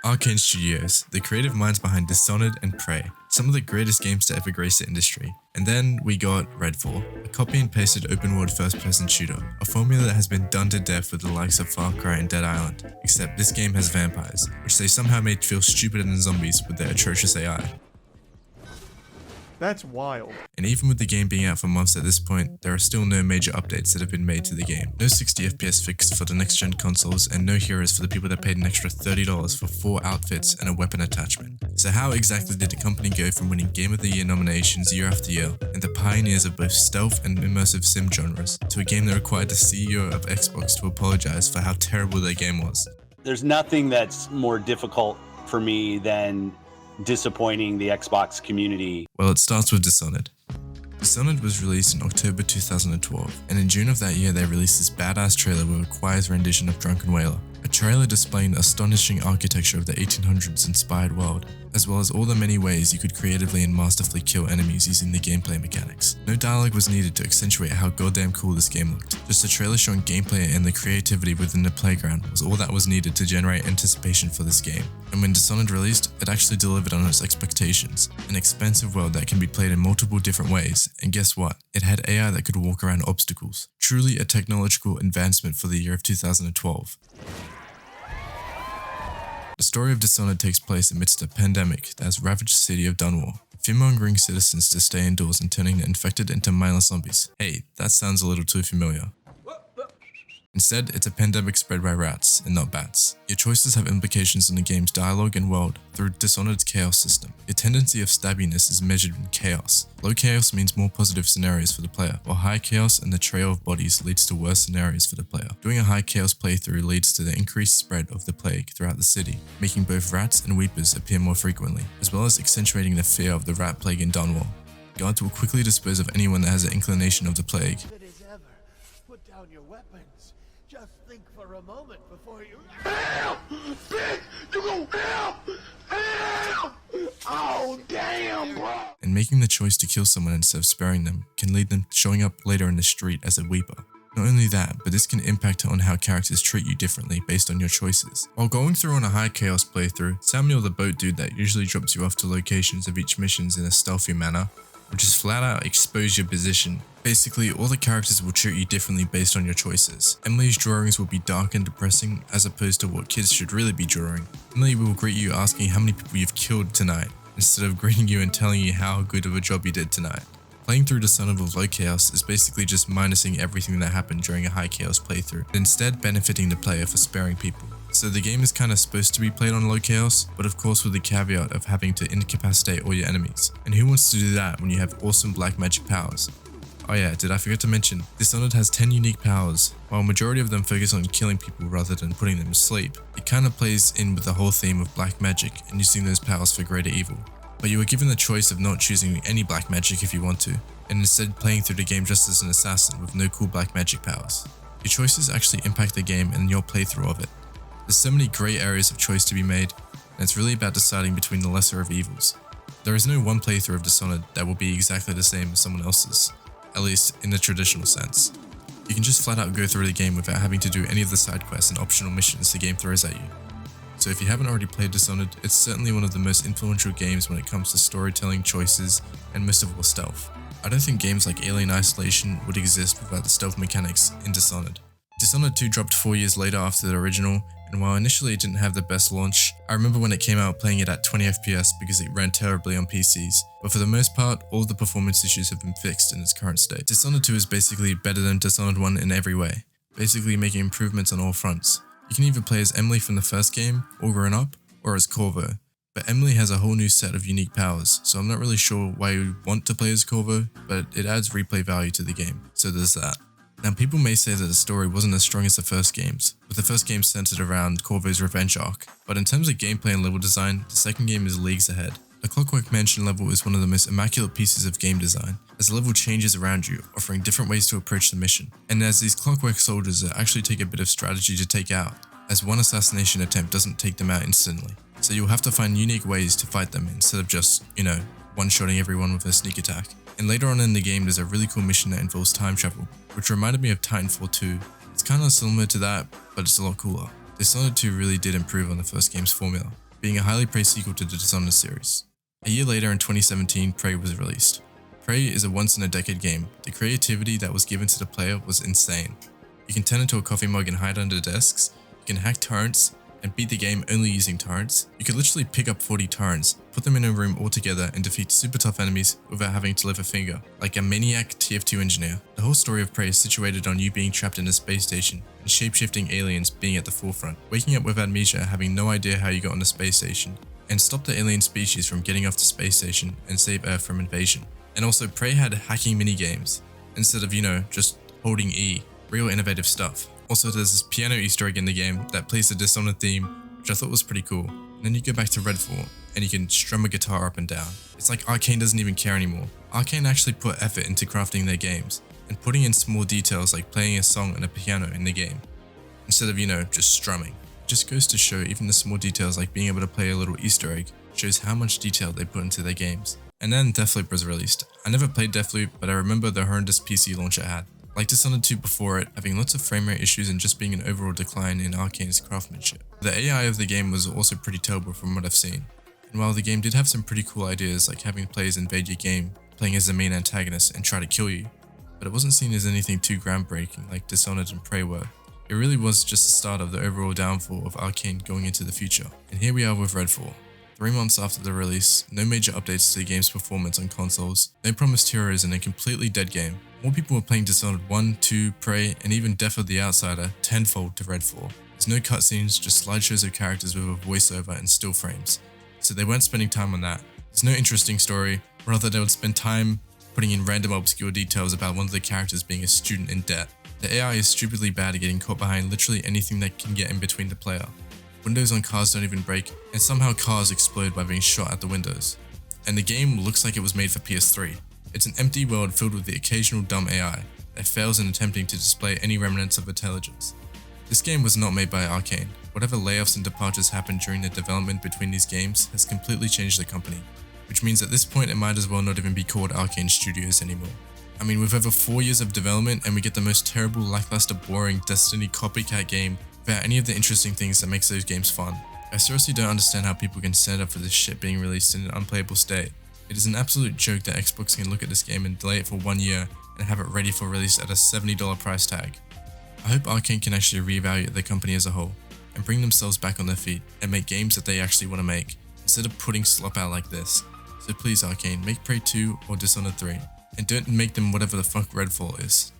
Arkane Studios, the creative minds behind Dishonored and Prey, some of the greatest games to ever grace the industry. And then we got Redfall, a copy and pasted open world first person shooter, a formula that has been done to death with the likes of Far Cry and Dead Island, except this game has vampires, which they somehow made feel stupider than zombies with their atrocious AI. That's wild. And even with the game being out for months at this point, there are still no major updates that have been made to the game. No 60 FPS fix for the next gen consoles, and no heroes for the people that paid an extra $30 for 4 outfits and a weapon attachment. So how exactly did the company go from winning Game of the Year nominations year after year, and the pioneers of both stealth and immersive sim genres, to a game that required the CEO of Xbox to apologize for how terrible their game was? There's nothing that's more difficult for me than disappointing the Xbox community. Well, it starts with Dishonored. Dishonored was released in October 2012, and in June of that year they released this badass trailer with Require's rendition of Drunken Whaler. A trailer displaying the astonishing architecture of the 1800s inspired world, as well as all the many ways you could creatively and masterfully kill enemies using the gameplay mechanics. No dialogue was needed to accentuate how goddamn cool this game looked. Just a trailer showing gameplay and the creativity within the playground was all that was needed to generate anticipation for this game. And when Dishonored released, it actually delivered on its expectations. An expansive world that can be played in multiple different ways, and guess what? It had AI that could walk around obstacles. Truly a technological advancement for the year of 2012. The story of Dishonored takes place amidst a pandemic that has ravaged the city of Dunwall, fear-mongering citizens to stay indoors and turning the infected into mindless zombies. Hey, that sounds a little too familiar. Instead, it's a pandemic spread by rats, and not bats. Your choices have implications on the game's dialogue and world through Dishonored's chaos system. Your tendency of stabbiness is measured in chaos. Low chaos means more positive scenarios for the player, while high chaos and the trail of bodies leads to worse scenarios for the player. Doing a high chaos playthrough leads to the increased spread of the plague throughout the city, making both rats and weepers appear more frequently, as well as accentuating the fear of the rat plague in Dunwall. Guards will quickly dispose of anyone that has an inclination of the plague. Put down your weapons. Just think for a moment before you... Help! Bitch! You go help! Help! Oh, damn, bro! And making the choice to kill someone instead of sparing them can lead them showing up later in the street as a weeper. Not only that, but this can impact on how characters treat you differently based on your choices. While going through on a high chaos playthrough, Samuel the boat dude that usually drops you off to locations of each missions in a stealthy manner, will just flat out expose your position. Basically, all the characters will treat you differently based on your choices. Emily's drawings will be dark and depressing as opposed to what kids should really be drawing. Emily will greet you asking how many people you've killed tonight, instead of greeting you and telling you how good of a job you did tonight. Playing through Dishonored with low chaos is basically just minusing everything that happened during a high chaos playthrough, but instead benefiting the player for sparing people. So the game is kinda supposed to be played on low chaos, but of course with the caveat of having to incapacitate all your enemies. And who wants to do that when you have awesome black magic powers? Oh yeah, did I forget to mention, Dishonored has 10 unique powers. While a majority of them focus on killing people rather than putting them to sleep, it kinda plays in with the whole theme of black magic and using those powers for greater evil. But you are given the choice of not choosing any black magic if you want to, and instead playing through the game just as an assassin with no cool black magic powers. Your choices actually impact the game and your playthrough of it. There's so many grey areas of choice to be made, and it's really about deciding between the lesser of evils. There is no one playthrough of Dishonored that will be exactly the same as someone else's, at least in the traditional sense. You can just flat out go through the game without having to do any of the side quests and optional missions the game throws at you. So if you haven't already played Dishonored, it's certainly one of the most influential games when it comes to storytelling choices and most of all stealth. I don't think games like Alien Isolation would exist without the stealth mechanics in Dishonored. Dishonored 2 dropped 4 years later after the original, and while initially it didn't have the best launch, I remember when it came out playing it at 20 FPS because it ran terribly on PCs, but for the most part, all of the performance issues have been fixed in its current state. Dishonored 2 is basically better than Dishonored 1 in every way, basically making improvements on all fronts. You can either play as Emily from the first game, all grown up, or as Corvo, but Emily has a whole new set of unique powers, so I'm not really sure why you would want to play as Corvo, but it adds replay value to the game, so there's that. Now people may say that the story wasn't as strong as the first games, with the first game centered around Corvo's revenge arc, but in terms of gameplay and level design, the second game is leagues ahead. The Clockwork Mansion level is one of the most immaculate pieces of game design, as the level changes around you, offering different ways to approach the mission, and as these clockwork soldiers that actually take a bit of strategy to take out, as one assassination attempt doesn't take them out instantly, so you'll have to find unique ways to fight them instead of just, one-shotting everyone with a sneak attack. And later on in the game there's a really cool mission that involves time travel, which reminded me of Titanfall 2. It's kinda similar to that, but it's a lot cooler. Dishonored 2 really did improve on the first game's formula. being a highly praised sequel to the Dishonored series. A year later in 2017, Prey was released. Prey is a once-in-a-decade game. The creativity that was given to the player was insane. You can turn into a coffee mug and hide under desks, you can hack torrents, and beat the game only using torrents. You could literally pick up 40 torrents, put them in a room all together, and defeat super tough enemies without having to lift a finger, like a maniac TF2 engineer. The whole story of Prey is situated on you being trapped in a space station, and shape-shifting aliens being at the forefront, waking up with amnesia, having no idea how you got on the space station, and stop the alien species from getting off the space station and save Earth from invasion. And also, Prey had hacking minigames, instead of, just holding E. Real innovative stuff. Also, there's this piano Easter egg in the game that plays the Dishonored theme, which I thought was pretty cool. And then you go back to Redfall, and you can strum a guitar up and down. It's like Arkane doesn't even care anymore. Arkane actually put effort into crafting their games, and putting in small details like playing a song on a piano in the game, instead of, just strumming. It just goes to show even the small details like being able to play a little Easter egg shows how much detail they put into their games. And then Deathloop was released. I never played Deathloop, but I remember the horrendous PC launch it had. Like Dishonored 2 before it, having lots of frame rate issues and just being an overall decline in Arkane's craftsmanship. The AI of the game was also pretty terrible from what I've seen. And while the game did have some pretty cool ideas like having players invade your game, playing as the main antagonist and try to kill you, but it wasn't seen as anything too groundbreaking like Dishonored and Prey were. It really was just the start of the overall downfall of Arkane going into the future. And here we are with Redfall. 3 months after the release, no major updates to the game's performance on consoles, no promised heroes, and a completely dead game. More people were playing Dishonored 1, 2, Prey, and even Death of the Outsider tenfold to Redfall. There's no cutscenes, just slideshows of characters with a voiceover and still frames. So they weren't spending time on that. There's no interesting story, rather they would spend time putting in random obscure details about one of the characters being a student in debt. The AI is stupidly bad at getting caught behind literally anything that can get in between the player. Windows on cars don't even break, and somehow cars explode by being shot at the windows. And the game looks like it was made for PS3. It's an empty world filled with the occasional dumb AI that fails in attempting to display any remnants of intelligence. This game was not made by Arkane. Whatever layoffs and departures happened during the development between these games has completely changed the company, which means at this point it might as well not even be called Arkane Studios anymore. I mean, with over 4 years of development and we get the most terrible, lackluster, boring Destiny copycat game without any of the interesting things that makes those games fun. I seriously don't understand how people can stand up for this shit being released in an unplayable state. It is an absolute joke that Xbox can look at this game and delay it for 1 year and have it ready for release at a $70 price tag. I hope Arkane can actually reevaluate the company as a whole and bring themselves back on their feet and make games that they actually want to make, instead of putting slop out like this. So please Arkane, make Prey 2 or Dishonored 3, and don't make them whatever the fuck Redfall is.